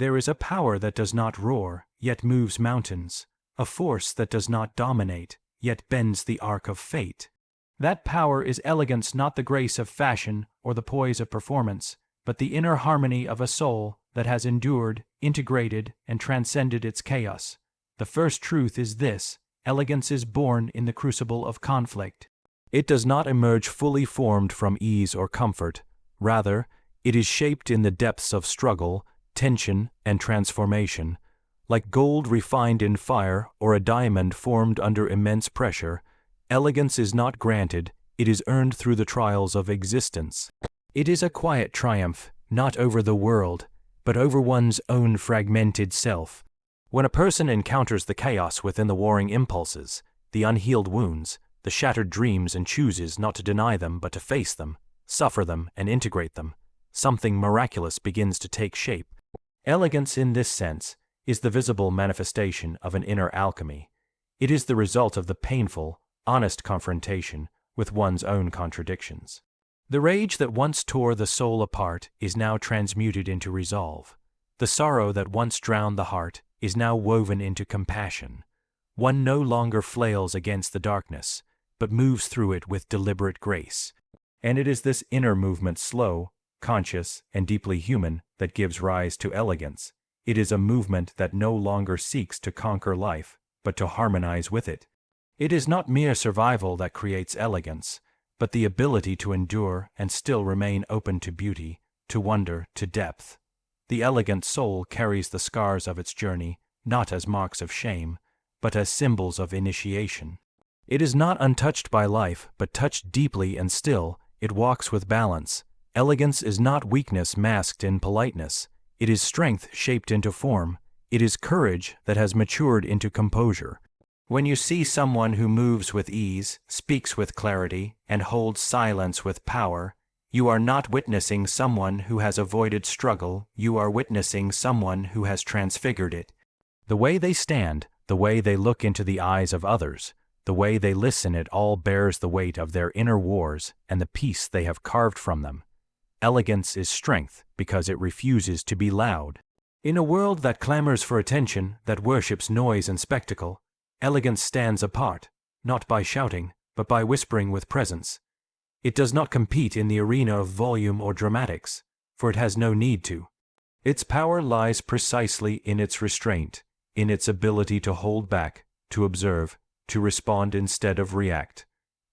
There is a power that does not roar, yet moves mountains, a force that does not dominate, yet bends the arc of fate. That power is elegance, not the grace of fashion or the poise of performance, but the inner harmony of a soul that has endured, integrated, and transcended its chaos. The first truth is this: elegance is born in the crucible of conflict. It does not emerge fully formed from ease or comfort. Rather, it is shaped in the depths of struggle, tension, and transformation. Like gold refined in fire or a diamond formed under immense pressure, elegance is not granted, it is earned through the trials of existence. It is a quiet triumph, not over the world, but over one's own fragmented self. When a person encounters the chaos within the warring impulses, the unhealed wounds, the shattered dreams, and chooses not to deny them but to face them, suffer them, and integrate them, something miraculous begins to take shape. Elegance, in this sense, is the visible manifestation of an inner alchemy. It is the result of the painful, honest confrontation with one's own contradictions. The rage that once tore the soul apart is now transmuted into resolve. The sorrow that once drowned the heart is now woven into compassion. One no longer flails against the darkness, but moves through it with deliberate grace. And it is this inner movement, slow, conscious, and deeply human, that gives rise to elegance. It is a movement that no longer seeks to conquer life, but to harmonize with it. It is not mere survival that creates elegance, but the ability to endure and still remain open to beauty, to wonder, to depth. The elegant soul carries the scars of its journey not as marks of shame, but as symbols of initiation. It is not untouched by life, but touched deeply and still, it walks with balance. Elegance is not weakness masked in politeness. It is strength shaped into form. It is courage that has matured into composure. When you see someone who moves with ease, speaks with clarity, and holds silence with power, you are not witnessing someone who has avoided struggle, you are witnessing someone who has transfigured it. The way they stand, the way they look into the eyes of others, the way they listen, it all bears the weight of their inner wars and the peace they have carved from them. Elegance is strength because it refuses to be loud. In a world that clamors for attention, that worships noise and spectacle, elegance stands apart, not by shouting, but by whispering with presence. It does not compete in the arena of volume or dramatics, for it has no need to. Its power lies precisely in its restraint, in its ability to hold back, to observe, to respond instead of react.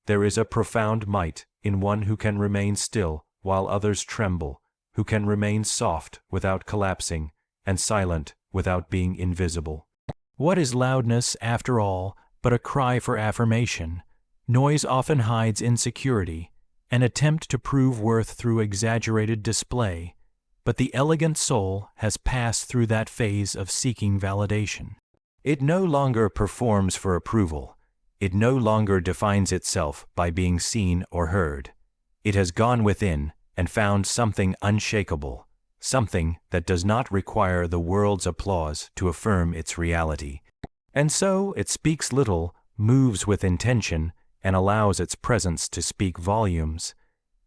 There is a profound might in one who can remain still while others tremble, who can remain soft without collapsing, and silent without being invisible. What is loudness, after all, but a cry for affirmation? Noise often hides insecurity, an attempt to prove worth through exaggerated display, but the elegant soul has passed through that phase of seeking validation. It no longer performs for approval. It no longer defines itself by being seen or heard. It has gone within and found something unshakable, something that does not require the world's applause to affirm its reality. And so it speaks little, moves with intention, and allows its presence to speak volumes.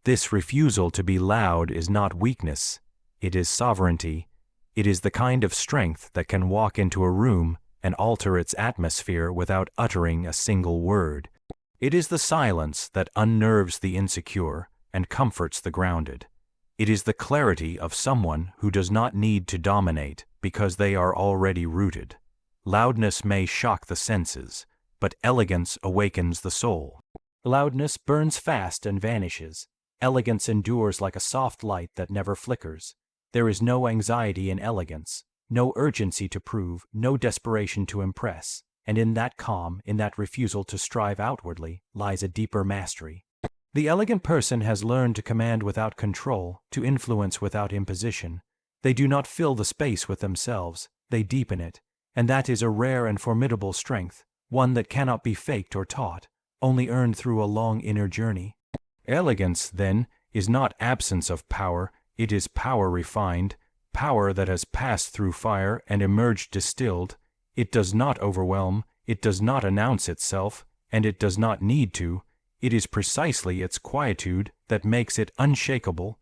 This refusal to be loud is not weakness, it is sovereignty. It is the kind of strength that can walk into a room and alter its atmosphere without uttering a single word. It is the silence that unnerves the insecure and comforts the grounded. It is the clarity of someone who does not need to dominate because they are already rooted. Loudness may shock the senses, but elegance awakens the soul. Loudness burns fast and vanishes. Elegance endures like a soft light that never flickers. There is no anxiety in elegance, no urgency to prove, no desperation to impress, and in that calm, in that refusal to strive outwardly, lies a deeper mastery. The elegant person has learned to command without control, to influence without imposition. They do not fill the space with themselves, they deepen it, and that is a rare and formidable strength, one that cannot be faked or taught, only earned through a long inner journey. Elegance, then, is not absence of power, it is power refined, power that has passed through fire and emerged distilled. It does not overwhelm, it does not announce itself, and it does not need to. It is precisely its quietude that makes it unshakable.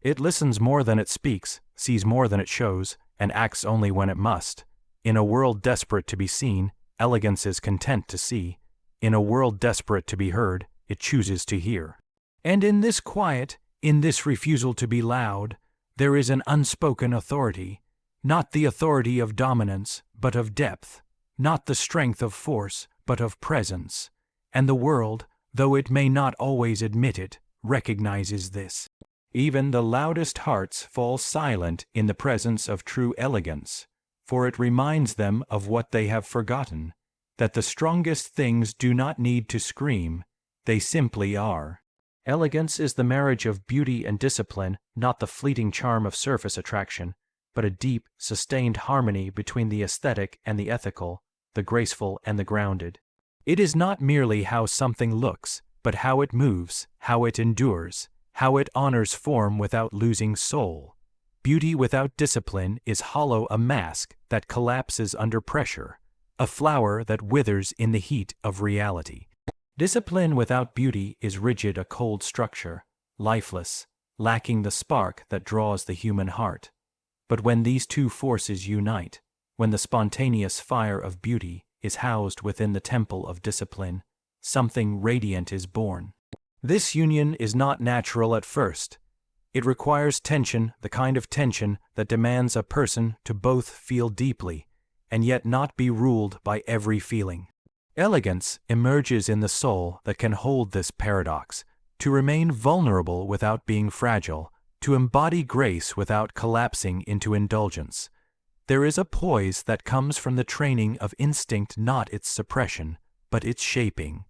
It listens more than it speaks, sees more than it shows, and acts only when it must. In a world desperate to be seen, elegance is content to see. In a world desperate to be heard, it chooses to hear. And in this quiet, in this refusal to be loud, there is an unspoken authority, not the authority of dominance, but of depth, not the strength of force, but of presence. And the world, though it may not always admit it, recognizes this. Even the loudest hearts fall silent in the presence of true elegance, for it reminds them of what they have forgotten, that the strongest things do not need to scream, they simply are. Elegance is the marriage of beauty and discipline, not the fleeting charm of surface attraction, but a deep, sustained harmony between the aesthetic and the ethical, the graceful and the grounded. It is not merely how something looks, but how it moves, how it endures, how it honors form without losing soul. Beauty without discipline is hollow, a mask that collapses under pressure, a flower that withers in the heat of reality. Discipline without beauty is rigid, a cold structure, lifeless, lacking the spark that draws the human heart. But when these two forces unite, when the spontaneous fire of beauty is housed within the temple of discipline, something radiant is born. This union is not natural at first. It requires tension, the kind of tension that demands a person to both feel deeply and yet not be ruled by every feeling. Elegance emerges in the soul that can hold this paradox, to remain vulnerable without being fragile, to embody grace without collapsing into indulgence. There is a poise that comes from the training of instinct, not its suppression, but its shaping.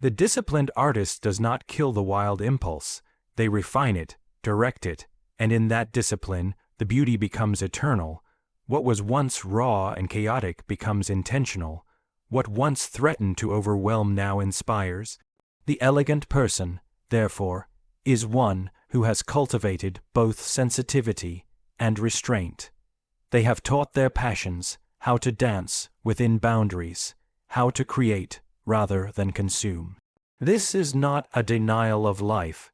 The disciplined artist does not kill the wild impulse, they refine it, direct it, and in that discipline, the beauty becomes eternal. What was once raw and chaotic becomes intentional. What once threatened to overwhelm now inspires. The elegant person, therefore, is one who has cultivated both sensitivity and restraint. They have taught their passions how to dance within boundaries, how to create rather than consume. This is not a denial of life,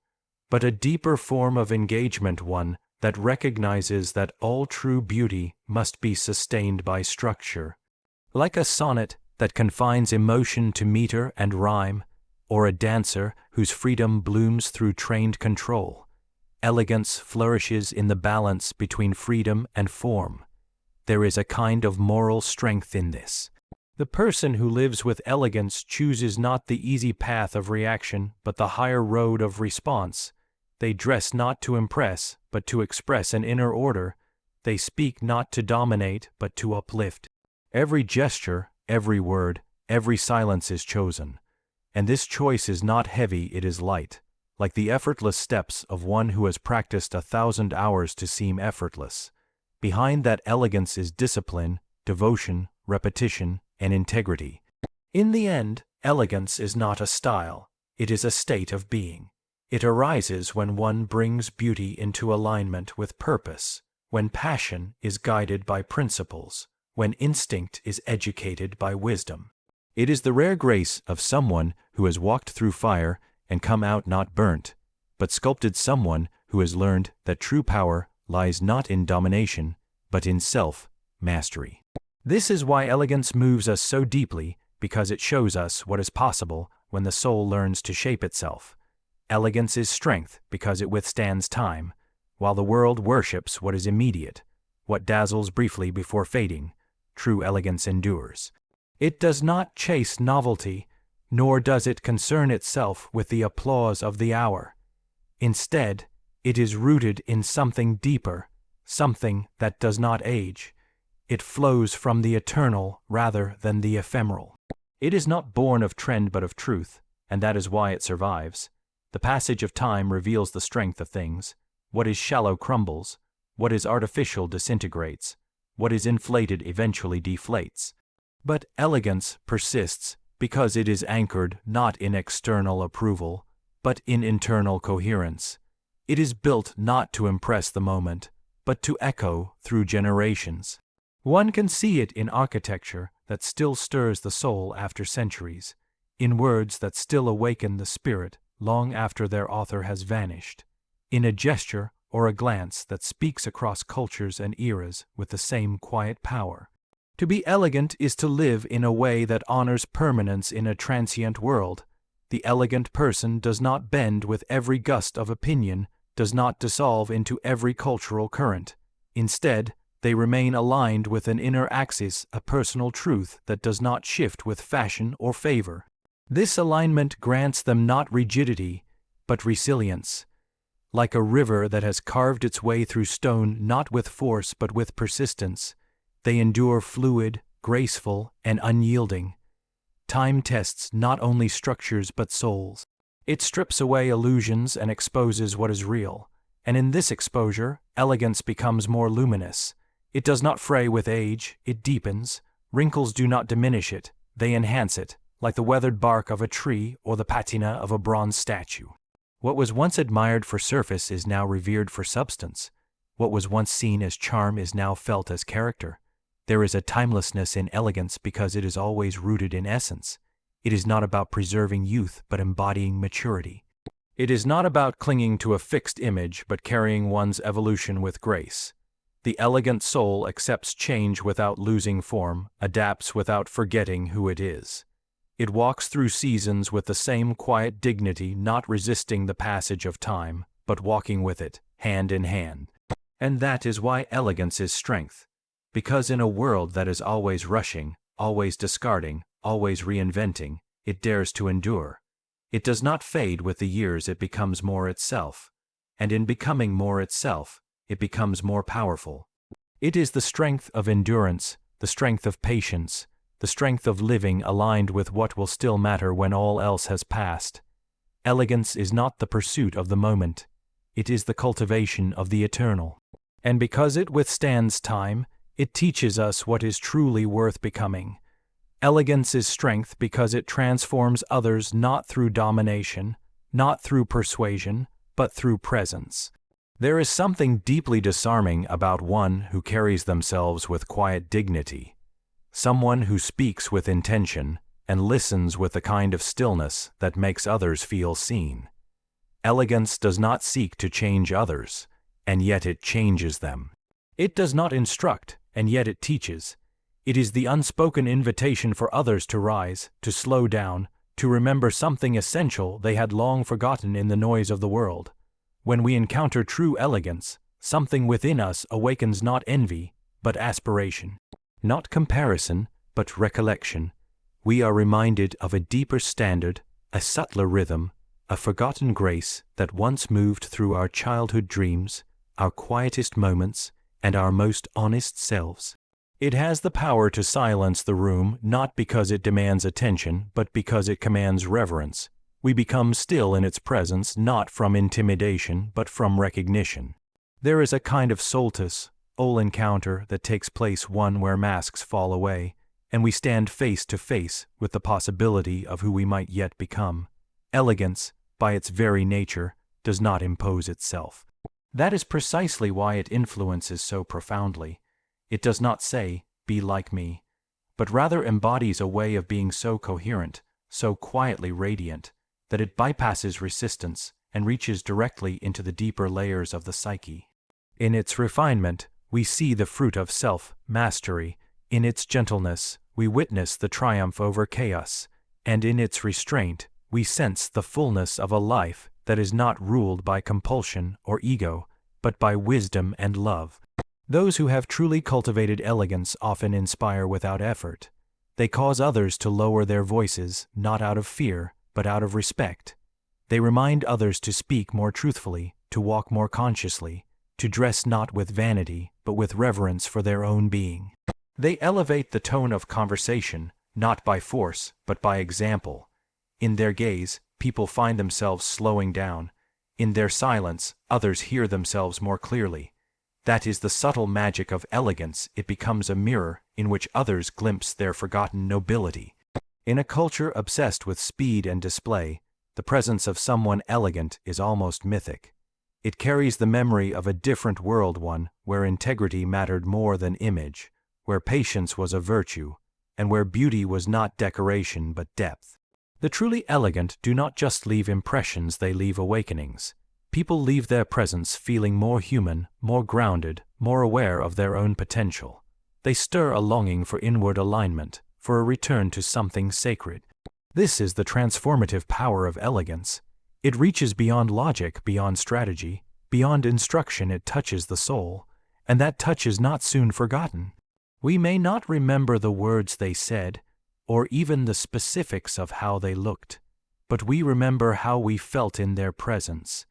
but a deeper form of engagement, one that recognizes that all true beauty must be sustained by structure. Like a sonnet that confines emotion to meter and rhyme, or a dancer whose freedom blooms through trained control, elegance flourishes in the balance between freedom and form. There is a kind of moral strength in this. The person who lives with elegance chooses not the easy path of reaction, but the higher road of response. They dress not to impress, but to express an inner order. They speak not to dominate, but to uplift. Every gesture, every word, every silence is chosen. And this choice is not heavy, it is light, like the effortless steps of one who has practiced 1,000 hours to seem effortless. Behind that elegance is discipline, devotion, repetition, and integrity. In the end, elegance is not a style, it is a state of being. It arises when one brings beauty into alignment with purpose, when passion is guided by principles, when instinct is educated by wisdom. It is the rare grace of someone who has walked through fire and come out not burnt, but sculpted, someone who has learned that true power lies not in domination, but in self-mastery. This is why elegance moves us so deeply, because it shows us what is possible when the soul learns to shape itself. Elegance is strength because it withstands time, while the world worships what is immediate, what dazzles briefly before fading. True elegance endures. It does not chase novelty, nor does it concern itself with the applause of the hour. Instead, it is rooted in something deeper, something that does not age. It flows from the eternal rather than the ephemeral. It is not born of trend but of truth, and that is why it survives. The passage of time reveals the strength of things. What is shallow crumbles, what is artificial disintegrates, what is inflated eventually deflates. But elegance persists because it is anchored not in external approval, but in internal coherence. It is built not to impress the moment, but to echo through generations. One can see it in architecture that still stirs the soul after centuries, in words that still awaken the spirit long after their author has vanished, in a gesture or a glance that speaks across cultures and eras with the same quiet power. To be elegant is to live in a way that honors permanence in a transient world. The elegant person does not bend with every gust of opinion, does not dissolve into every cultural current. Instead, they remain aligned with an inner axis, a personal truth that does not shift with fashion or favor. This alignment grants them not rigidity, but resilience. Like a river that has carved its way through stone not with force but with persistence, they endure fluid, graceful, and unyielding. Time tests not only structures but souls. It strips away illusions and exposes what is real, and in this exposure, elegance becomes more luminous. It does not fray with age, it deepens. Wrinkles do not diminish it, they enhance it, like the weathered bark of a tree or the patina of a bronze statue. What was once admired for surface is now revered for substance. What was once seen as charm is now felt as character. There is a timelessness in elegance because it is always rooted in essence. It is not about preserving youth but embodying maturity. It is not about clinging to a fixed image but carrying one's evolution with grace. The elegant soul accepts change without losing form, adapts without forgetting who it is. It walks through seasons with the same quiet dignity, not resisting the passage of time, but walking with it, hand in hand. And that is why elegance is strength. Because in a world that is always rushing, always discarding, always reinventing, it dares to endure. It does not fade with the years, it becomes more itself. And in becoming more itself, it becomes more powerful. It is the strength of endurance, the strength of patience, the strength of living aligned with what will still matter when all else has passed. Elegance is not the pursuit of the moment. It is the cultivation of the eternal. And because it withstands time, it teaches us what is truly worth becoming. Elegance is strength because it transforms others not through domination, not through persuasion, but through presence. There is something deeply disarming about one who carries themselves with quiet dignity. Someone who speaks with intention and listens with the kind of stillness that makes others feel seen. Elegance does not seek to change others, and yet it changes them. It does not instruct, and yet it teaches. It is the unspoken invitation for others to rise, to slow down, to remember something essential they had long forgotten in the noise of the world. When we encounter true elegance, something within us awakens not envy, but aspiration. Not comparison, but recollection. We are reminded of a deeper standard, a subtler rhythm, a forgotten grace that once moved through our childhood dreams, our quietest moments, and our most honest selves. It has the power to silence the room not because it demands attention, but because it commands reverence. We become still in its presence not from intimidation, but from recognition. There is a kind of solstice, encounter that takes place one where masks fall away, and we stand face to face with the possibility of who we might yet become. Elegance, by its very nature, does not impose itself. That is precisely why it influences so profoundly. It does not say, "Be like me," but rather embodies a way of being so coherent, so quietly radiant, that it bypasses resistance and reaches directly into the deeper layers of the psyche. In its refinement, we see the fruit of self-mastery. In its gentleness, we witness the triumph over chaos, and in its restraint, we sense the fullness of a life that is not ruled by compulsion or ego, but by wisdom and love. Those who have truly cultivated elegance often inspire without effort. They cause others to lower their voices, not out of fear, but out of respect. They remind others to speak more truthfully, to walk more consciously, to dress not with vanity, but with reverence for their own being. They elevate the tone of conversation, not by force, but by example. In their gaze, people find themselves slowing down. In their silence, others hear themselves more clearly. That is the subtle magic of elegance. It becomes a mirror in which others glimpse their forgotten nobility. In a culture obsessed with speed and display, the presence of someone elegant is almost mythic. It carries the memory of a different world, one where integrity mattered more than image, where patience was a virtue, and where beauty was not decoration but depth. The truly elegant do not just leave impressions, they leave awakenings. People leave their presence feeling more human, more grounded, more aware of their own potential. They stir a longing for inward alignment, for a return to something sacred. This is the transformative power of elegance. It reaches beyond logic, beyond strategy, beyond instruction. It touches the soul, and that touch is not soon forgotten. We may not remember the words they said, or even the specifics of how they looked, but we remember how we felt in their presence,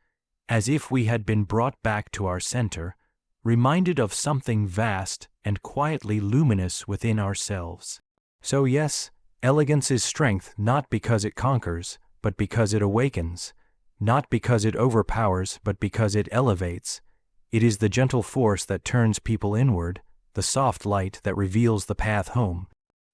as if we had been brought back to our center, reminded of something vast and quietly luminous within ourselves. So yes, elegance is strength, not because it conquers, but because it awakens, not because it overpowers, but because it elevates. It is the gentle force that turns people inward, the soft light that reveals the path home.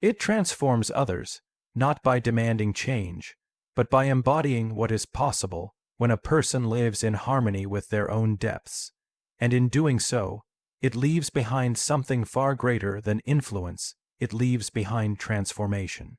It transforms others, not by demanding change, but by embodying what is possible when a person lives in harmony with their own depths. And in doing so, it leaves behind something far greater than influence. It leaves behind transformation.